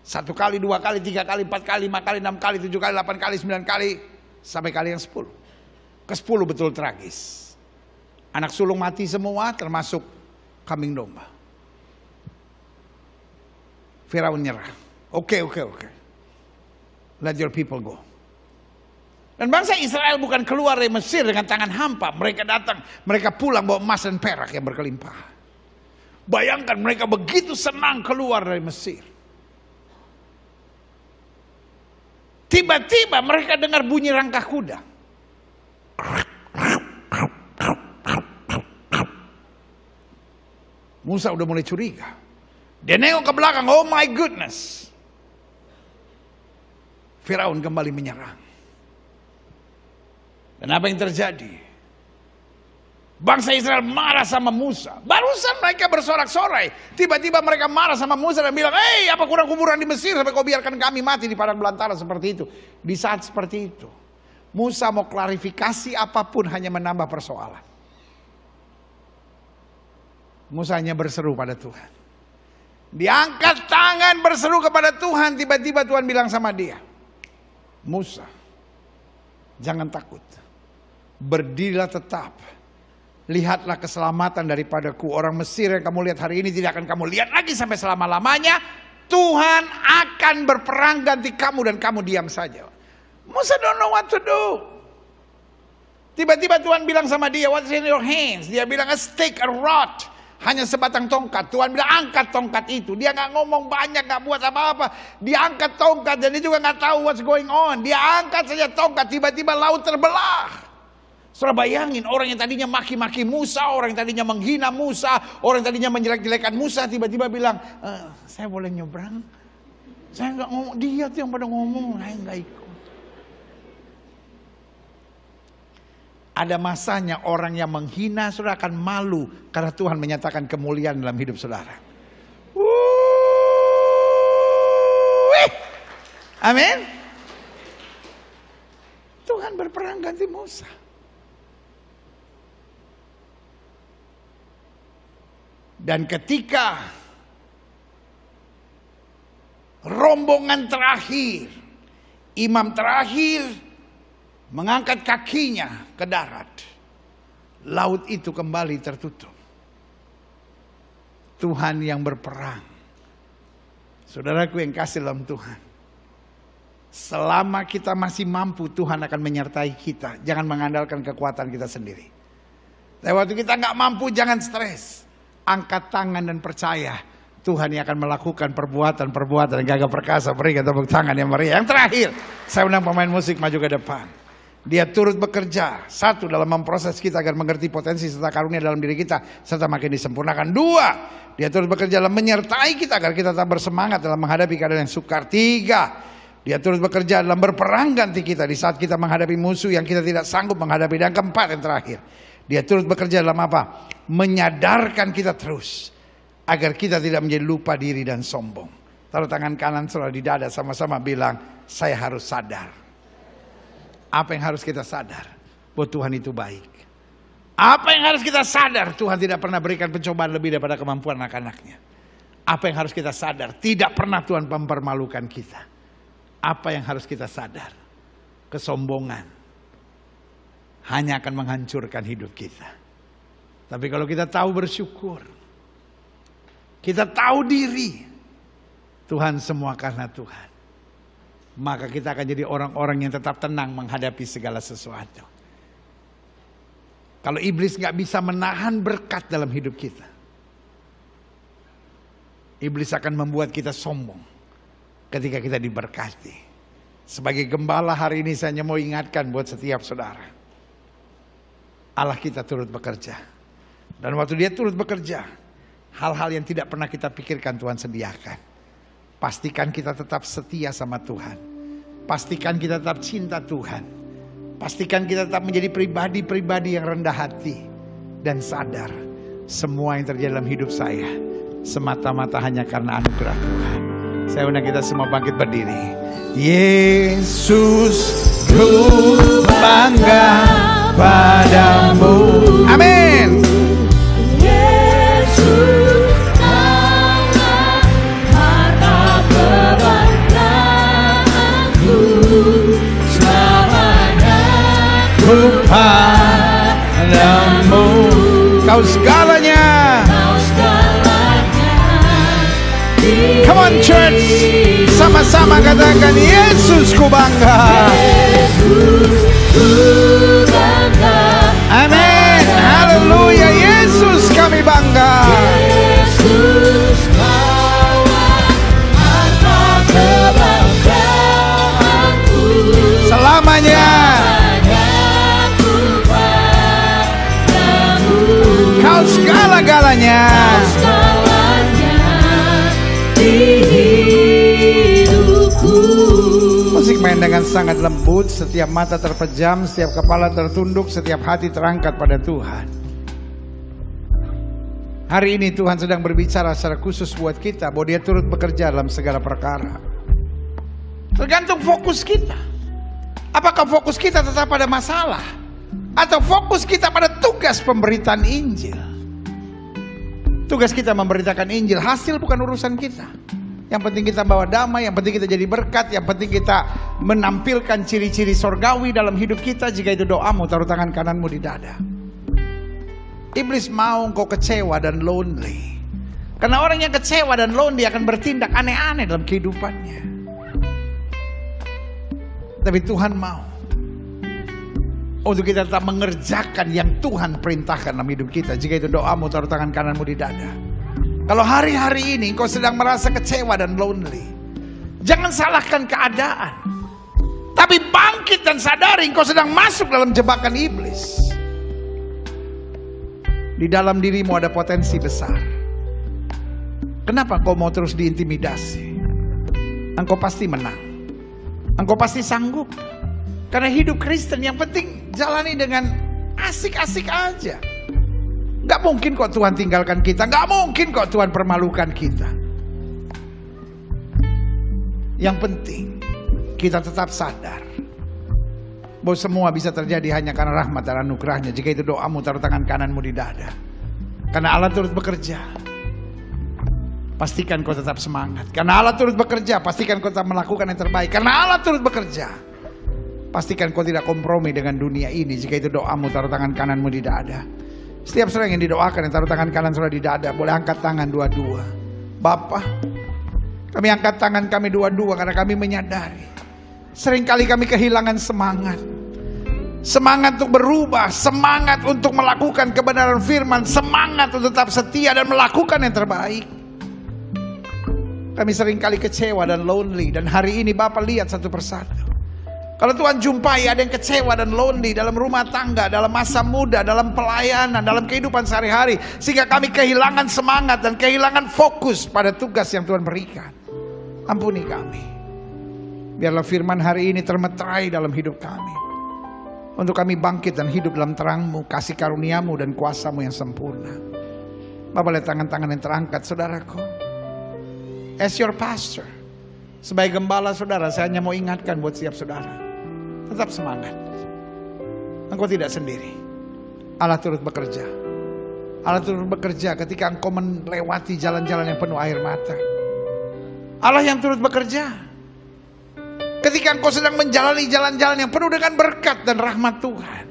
1 kali, 2 kali, 3 kali, 4 kali, 5 kali, 6 kali, 7 kali, 8 kali, 9 kali, sampai kali yang 10. Ke-10 betul tragis. Anak sulung mati semua, termasuk kambing domba. Firaun nyerah. Oke. Let your people go. Dan bangsa Israel bukan keluar dari Mesir dengan tangan hampa. Mereka datang, mereka pulang bawa emas dan perak yang berkelimpahan. Bayangkan mereka begitu senang keluar dari Mesir. Tiba-tiba mereka dengar bunyi rangkah kuda. Musa udah mulai curiga. Dia nengok ke belakang, oh my goodness. Firaun kembali menyerang. Dan apa yang terjadi? Bangsa Israel marah sama Musa. Barusan mereka bersorak-sorai. Tiba-tiba mereka marah sama Musa dan bilang, hey, apa kurang kuburan di Mesir sampai kau biarkan kami mati di padang belantara seperti itu. Di saat seperti itu, Musa mau klarifikasi apapun hanya menambah persoalan. Musa hanya berseru pada Tuhan. Diangkat tangan berseru kepada Tuhan. Tiba-tiba Tuhan bilang sama dia, Musa, jangan takut. Berdirilah tetap. Lihatlah keselamatan daripadaku. Orang Mesir yang kamu lihat hari ini tidak akan kamu lihat lagi sampai selama-lamanya. Tuhan akan berperang ganti kamu dan kamu diam saja. Musa don't know what to do. Tiba-tiba Tuhan bilang sama dia, what's in your hands? Dia bilang, a stick, a rod. Hanya sebatang tongkat. Tuhan bilang angkat tongkat itu. Dia gak ngomong banyak, gak buat apa-apa. Dia angkat tongkat dan dia juga gak tahu what's going on. Dia angkat saja tongkat, tiba-tiba laut terbelah. Saudara bayangin, orang yang tadinya maki-maki Musa, orang yang tadinya menghina Musa, orang yang tadinya menjelek-jelekan Musa, tiba-tiba bilang, saya boleh nyebrang? Saya gak ngomong, dia tuh yang pada ngomong, saya gak ikut. Ada masanya orang yang menghina saudara akan malu karena Tuhan menyatakan kemuliaan dalam hidup saudara. Amin. Tuhan berperang ganti Musa. Dan ketika rombongan terakhir, imam terakhir mengangkat kakinya ke darat, laut itu kembali tertutup. Tuhan yang berperang. Saudaraku yang kasih dalam Tuhan, selama kita masih mampu, Tuhan akan menyertai kita. Jangan mengandalkan kekuatan kita sendiri. Tapi waktu kita nggak mampu, jangan stres. Angkat tangan dan percaya Tuhan yang akan melakukan perbuatan gagah perkasa. Berikan tepuk tangan yang meriah. Yang terakhir, saya undang pemain musik maju ke depan. Dia turut bekerja, 1, dalam memproses kita agar mengerti potensi serta karunia dalam diri kita serta makin disempurnakan. 2, dia turut bekerja dalam menyertai kita agar kita tetap bersemangat dalam menghadapi keadaan yang sukar. 3, dia turut bekerja dalam berperang ganti kita di saat kita menghadapi musuh yang kita tidak sanggup menghadapi. Dan keempat, yang terakhir, dia turut bekerja dalam apa? Menyadarkan kita terus agar kita tidak menjadi lupa diri dan sombong. Taruh tangan kanan saudara di dada, sama-sama bilang, saya harus sadar. Apa yang harus kita sadar? Bahwa Tuhan itu baik. Apa yang harus kita sadar? Tuhan tidak pernah berikan pencobaan lebih daripada kemampuan anak-anaknya. Apa yang harus kita sadar? Tidak pernah Tuhan mempermalukan kita. Apa yang harus kita sadar? Kesombongan hanya akan menghancurkan hidup kita. Tapi kalau kita tahu bersyukur, kita tahu diri, Tuhan semua karena Tuhan, maka kita akan jadi orang-orang yang tetap tenang menghadapi segala sesuatu. Kalau iblis gak bisa menahan berkat dalam hidup kita, iblis akan membuat kita sombong ketika kita diberkati. Sebagai gembala hari ini saya hanya mau ingatkan buat setiap saudara, Allah kita turut bekerja. Dan waktu dia turut bekerja, hal-hal yang tidak pernah kita pikirkan Tuhan sediakan. Pastikan kita tetap setia sama Tuhan. Pastikan kita tetap cinta Tuhan. Pastikan kita tetap menjadi pribadi-pribadi yang rendah hati. Dan sadar semua yang terjadi dalam hidup saya semata-mata hanya karena anugerah Tuhan. Saya undang kita semua bangkit berdiri. Yesus, ku bangga padamu. Amin. Yesus, Kaulah harta kebanggaanku, selamanya Ku padamu. Kau segalanya. Kau segalanya. Come on church, sama-sama katakan Yesus ku bangga. Yesus, ku bangga. Amin. Haleluya. Yesus kami bangga. Yesus, Kaulah harta kebanggaanku, Selamanya. ku padamu. Kau segala-galanya. Segalanya di hidupku. Musik main dengan sangat lembut. Setiap mata terpejam, setiap kepala tertunduk, setiap hati terangkat pada Tuhan. Hari ini Tuhan sedang berbicara secara khusus buat kita bahwa Dia turut bekerja dalam segala perkara. Tergantung fokus kita. Apakah fokus kita tetap pada masalah, atau fokus kita pada tugas pemberitaan Injil? Tugas kita memberitakan Injil, hasil bukan urusan kita. Yang penting kita bawa damai, yang penting kita jadi berkat, yang penting kita menampilkan ciri-ciri sorgawi dalam hidup kita. Jika itu doamu, taruh tangan kananmu di dada. Iblis mau engkau kecewa dan lonely. Karena orang yang kecewa dan lonely akan bertindak aneh-aneh dalam kehidupannya. Tapi Tuhan mau untuk kita tetap mengerjakan yang Tuhan perintahkan dalam hidup kita. Jika itu doamu, taruh tangan kananmu di dada. Kalau hari-hari ini engkau sedang merasa kecewa dan lonely, jangan salahkan keadaan, tapi bangkit dan sadari engkau sedang masuk dalam jebakan iblis. Di dalam dirimu ada potensi besar. Kenapa engkau mau terus diintimidasi? Engkau pasti menang. Engkau pasti sanggup. Karena hidup Kristen yang penting jalani dengan asik-asik aja. Gak mungkin kok Tuhan tinggalkan kita. Gak mungkin kok Tuhan permalukan kita. Yang penting kita tetap sadar bahwa semua bisa terjadi hanya karena rahmat dan anugerahnya. Jika itu doamu, taruh tangan kananmu di dada. Karena Allah turut bekerja, pastikan kau tetap semangat. Karena Allah turut bekerja, pastikan kau tetap melakukan yang terbaik. Karena Allah turut bekerja, pastikan kau tidak kompromi dengan dunia ini. Jika itu doamu, taruh tangan kananmu di dada. Setiap saudara yang didoakan, yang taruh tangan kanan saudara di dada, boleh angkat tangan dua-dua. Bapa, kami angkat tangan kami dua-dua karena kami menyadari seringkali kami kehilangan semangat. Semangat untuk berubah, semangat untuk melakukan kebenaran firman, semangat untuk tetap setia dan melakukan yang terbaik. Kami seringkali kecewa dan lonely. Dan hari ini Bapak lihat satu persatu. Kalau Tuhan jumpai ada yang kecewa dan lonely dalam rumah tangga, dalam masa muda, dalam pelayanan, dalam kehidupan sehari-hari, sehingga kami kehilangan semangat dan kehilangan fokus pada tugas yang Tuhan berikan, ampuni kami. Biarlah firman hari ini termeterai dalam hidup kami, untuk kami bangkit dan hidup dalam terang-Mu, kasih karunia-Mu dan kuasa-Mu yang sempurna. Bapak lihat tangan-tangan yang terangkat, saudaraku. As your pastor, sebagai gembala saudara, saya hanya mau ingatkan buat setiap saudara, tetap semangat. Engkau tidak sendiri. Allah turut bekerja. Allah turut bekerja ketika engkau melewati jalan-jalan yang penuh air mata. Allah yang turut bekerja ketika engkau sedang menjalani jalan-jalan yang penuh dengan berkat dan rahmat Tuhan.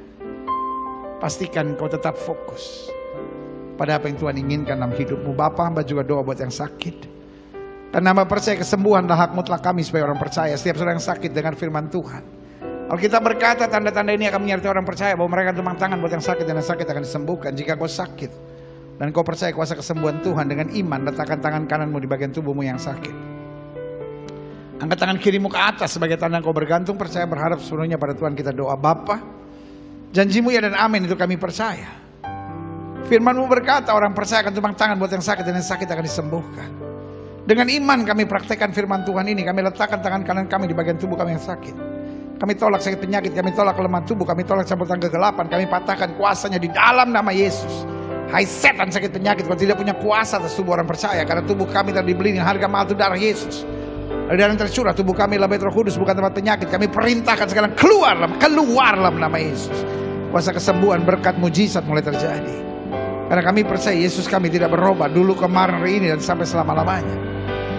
Pastikan engkau tetap fokus pada apa yang Tuhan inginkan dalam hidupmu. Bapa, hamba juga doa buat yang sakit. Karena hamba percaya kesembuhan adalah hak mutlak kami sebagai orang percaya. Setiap saudara yang sakit dengan firman Tuhan, Alkitab berkata tanda-tanda ini akan menyertai orang percaya, bahwa mereka tepuk tangan buat yang sakit dan yang sakit akan disembuhkan. Jika kau sakit dan kau percaya kuasa kesembuhan Tuhan, dengan iman letakkan tangan kananmu di bagian tubuhmu yang sakit. Angkat tangan kirimu ke atas sebagai tanda kau bergantung, percaya, berharap sepenuhnya pada Tuhan. Kita doa. Bapa, janjimu ya dan amin itu kami percaya. Firman-Mu berkata orang percaya akan tumpang tangan buat yang sakit dan yang sakit akan disembuhkan. Dengan iman kami praktekkan firman Tuhan ini. Kami letakkan tangan kanan kami di bagian tubuh kami yang sakit. Kami tolak sakit penyakit, kami tolak kelemahan tubuh, kami tolak campuran kegelapan, kami patahkan kuasanya di dalam nama Yesus. Hai setan sakit penyakit, kau tidak punya kuasa atas tubuh orang percaya, karena tubuh kami telah dibeli dengan harga mahal itu darah Yesus. Dari darah yang tercurah, tubuh kami adalah bait Roh Kudus, bukan tempat penyakit. Kami perintahkan sekarang keluar dalam nama Yesus. Kuasa kesembuhan, berkat, mujizat mulai terjadi. Karena kami percaya Yesus kami tidak berubah dulu, kemarin, hari ini, dan sampai selama-lamanya.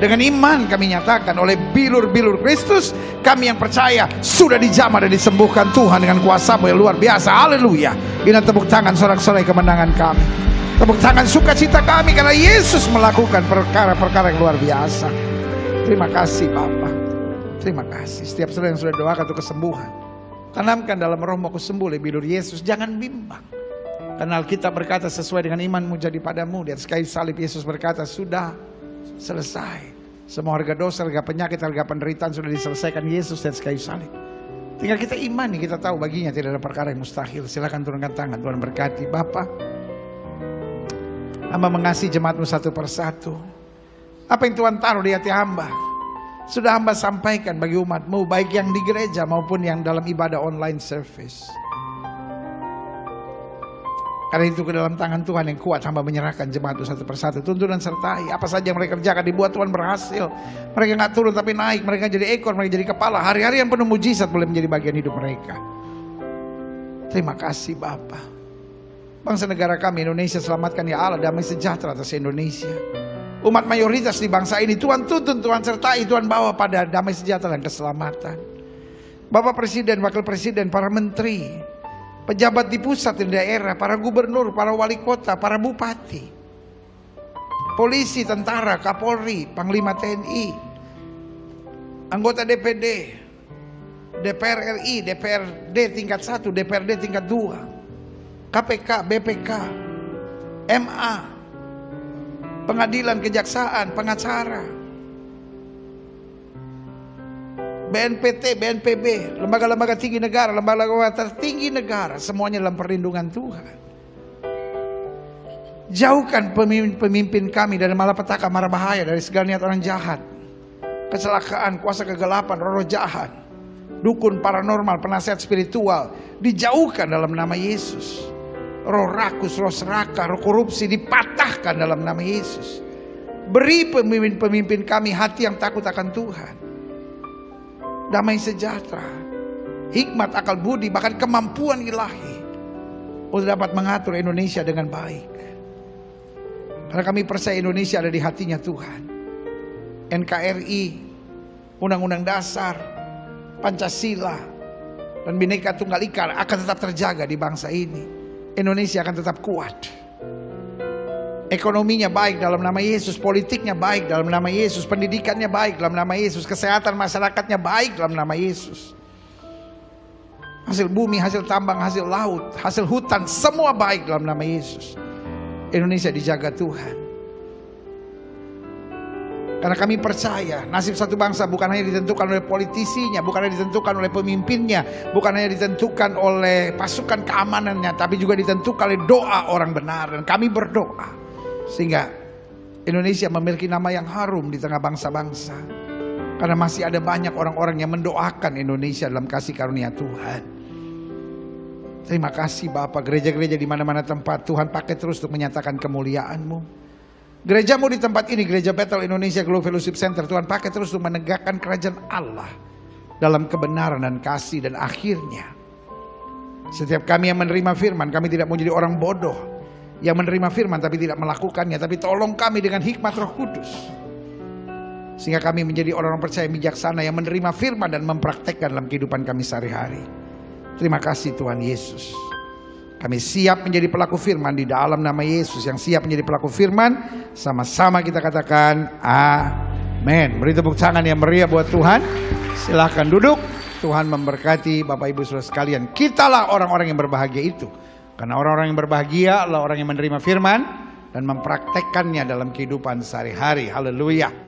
Dengan iman kami nyatakan oleh bilur-bilur Kristus, kami yang percaya sudah dijamah dan disembuhkan Tuhan dengan kuasa-Mu yang luar biasa. Haleluya. Ini tepuk tangan sorak-sorai kemenangan kami. Tepuk tangan sukacita kami karena Yesus melakukan perkara-perkara yang luar biasa. Terima kasih Bapa. Terima kasih. Setiap saudara yang sudah doakan untuk kesembuhan, tanamkan dalam rohmu aku sembuh oleh bilur Yesus. Jangan bimbang. Karena Alkitab berkata sesuai dengan imanmu jadi padamu. Di atas kayu salib Yesus berkata sudah selesai. Semua harga dosa, harga penyakit, harga penderitaan sudah diselesaikan Yesus dan kayu salib. Tinggal kita imani, kita tahu baginya tidak ada perkara yang mustahil. Silakan turunkan tangan, Tuhan berkati. Bapa, hamba mengasihi jemaat-Mu satu persatu. Apa yang Tuhan taruh di hati hamba sudah hamba sampaikan bagi umat-Mu, baik yang di gereja maupun yang dalam ibadah online service. Karena itu ke dalam tangan Tuhan yang kuat hamba menyerahkan jemaat itu satu persatu. Tuntun dan sertai apa saja yang mereka kerjakan, dibuat Tuhan berhasil. Mereka gak turun tapi naik, mereka jadi ekor, mereka jadi kepala. Hari-hari yang penuh mujizat boleh menjadi bagian hidup mereka. Terima kasih Bapa. Bangsa negara kami Indonesia selamatkan ya Allah, damai sejahtera atas Indonesia. Umat mayoritas di bangsa ini Tuhan tuntun, Tuhan sertai, Tuhan bawa pada damai sejahtera dan keselamatan. Bapak Presiden, Wakil Presiden, para menteri, pejabat di pusat dan daerah, para gubernur, para wali kota, para bupati, polisi, tentara, Kapolri, Panglima TNI, anggota DPD, DPR RI, DPRD tingkat 1, DPRD tingkat 2, KPK, BPK, MA, pengadilan, kejaksaan, pengacara, BNPT, BNPB, lembaga-lembaga tinggi negara, lembaga-lembaga tertinggi negara, semuanya dalam perlindungan Tuhan. Jauhkan pemimpin kami dari malapetaka, mara bahaya, dari segala niat orang jahat, kecelakaan, kuasa kegelapan, roh jahat, dukun, paranormal, penasihat spiritual, dijauhkan dalam nama Yesus. Roh rakus, roh serakah, roh korupsi dipatahkan dalam nama Yesus. Beri pemimpin-pemimpin kami hati yang takut akan Tuhan, damai sejahtera, hikmat, akal budi, bahkan kemampuan ilahi untuk dapat mengatur Indonesia dengan baik. Karena kami percaya Indonesia ada di hatinya Tuhan. NKRI, Undang-Undang Dasar, Pancasila, dan Bhinneka Tunggal Ika akan tetap terjaga di bangsa ini. Indonesia akan tetap kuat. Ekonominya baik dalam nama Yesus, politiknya baik dalam nama Yesus, pendidikannya baik dalam nama Yesus, kesehatan masyarakatnya baik dalam nama Yesus. Hasil bumi, hasil tambang, hasil laut, hasil hutan, semua baik dalam nama Yesus. Indonesia dijaga Tuhan. Karena kami percaya nasib satu bangsa bukan hanya ditentukan oleh politisinya, bukan hanya ditentukan oleh pemimpinnya, bukan hanya ditentukan oleh pasukan keamanannya, tapi juga ditentukan oleh doa orang benar. Dan kami berdoa sehingga Indonesia memiliki nama yang harum di tengah bangsa-bangsa. Karena masih ada banyak orang-orang yang mendoakan Indonesia dalam kasih karunia Tuhan. Terima kasih Bapak. Gereja-gereja di mana-mana tempat Tuhan pakai terus untuk menyatakan kemuliaan-Mu. Gerejamu di tempat ini, Gereja Bethel Indonesia Global Fellowship Center, Tuhan pakai terus untuk menegakkan kerajaan Allah dalam kebenaran dan kasih. Dan akhirnya setiap kami yang menerima firman, kami tidak mau jadi orang bodoh yang menerima firman tapi tidak melakukannya. Tapi tolong kami dengan hikmat Roh Kudus, sehingga kami menjadi orang-orang percaya bijaksana yang menerima firman dan mempraktekkan dalam kehidupan kami sehari-hari. Terima kasih Tuhan Yesus. Kami siap menjadi pelaku firman di dalam nama Yesus. Yang siap menjadi pelaku firman, sama-sama kita katakan amin. Beri tepuk tangan yang meriah buat Tuhan. Silahkan duduk. Tuhan memberkati Bapak Ibu Saudara sekalian. Kitalah orang-orang yang berbahagia itu. Karena orang-orang yang berbahagia adalah orang yang menerima firman dan mempraktekkannya dalam kehidupan sehari-hari. Haleluya.